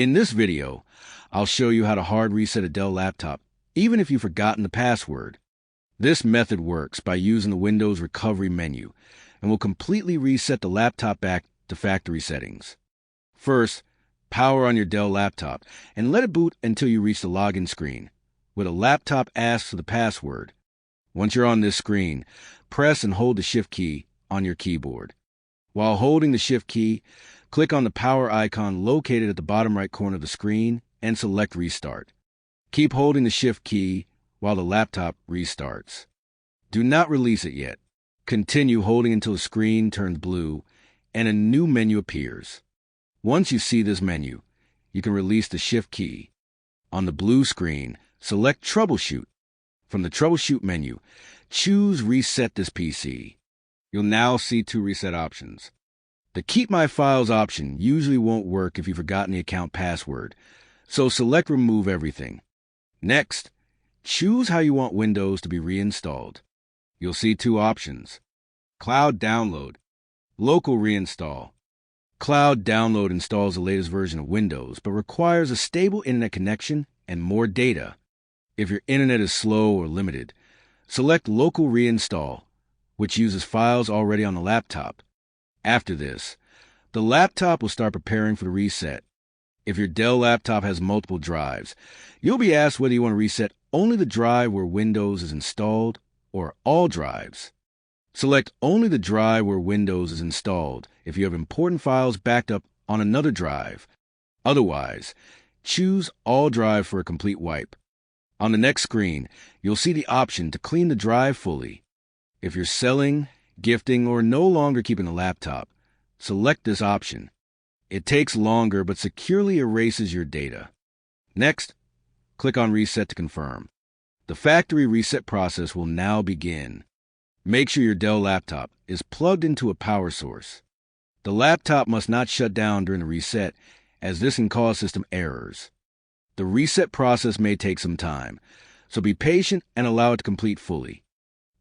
In this video, I'll show you how to hard reset a Dell laptop, even if you've forgotten the password. This method works by using the Windows recovery menu and will completely reset the laptop back to factory settings. First, power on your Dell laptop and let it boot until you reach the login screen, where the laptop asks for the password. Once you're on this screen, press and hold the Shift key on your keyboard. While holding the Shift key, click on the power icon located at the bottom right corner of the screen and select Restart. Keep holding the Shift key while the laptop restarts. Do not release it yet. Continue holding until the screen turns blue and a new menu appears. Once you see this menu, you can release the Shift key. On the blue screen, select Troubleshoot. From the Troubleshoot menu, choose Reset this PC. You'll now see two reset options. The Keep My Files option usually won't work if you've forgotten the account password, so select Remove Everything. Next, choose how you want Windows to be reinstalled. You'll see two options: Cloud Download, Local Reinstall. Cloud Download installs the latest version of Windows, but requires a stable internet connection and more data. If your internet is slow or limited, select Local Reinstall, which uses files already on the laptop. After this, the laptop will start preparing for the reset. If your Dell laptop has multiple drives, you'll be asked whether you want to reset only the drive where Windows is installed or all drives. Select only the drive where Windows is installed if you have important files backed up on another drive. Otherwise, choose all drive for a complete wipe. On the next screen, you'll see the option to clean the drive fully. If you're selling, gifting, or no longer keeping a laptop, select this option. It takes longer but securely erases your data. Next, click on Reset to confirm. The factory reset process will now begin. Make sure your Dell laptop is plugged into a power source. The laptop must not shut down during the reset, as this can cause system errors. The reset process may take some time, so be patient and allow it to complete fully.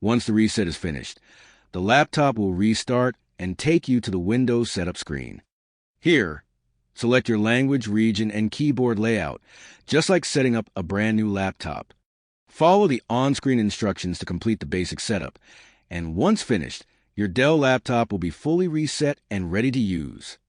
Once the reset is finished, the laptop will restart and take you to the Windows setup screen. Here, select your language, region, and keyboard layout, just like setting up a brand new laptop. Follow the on-screen instructions to complete the basic setup, and once finished, your Dell laptop will be fully reset and ready to use.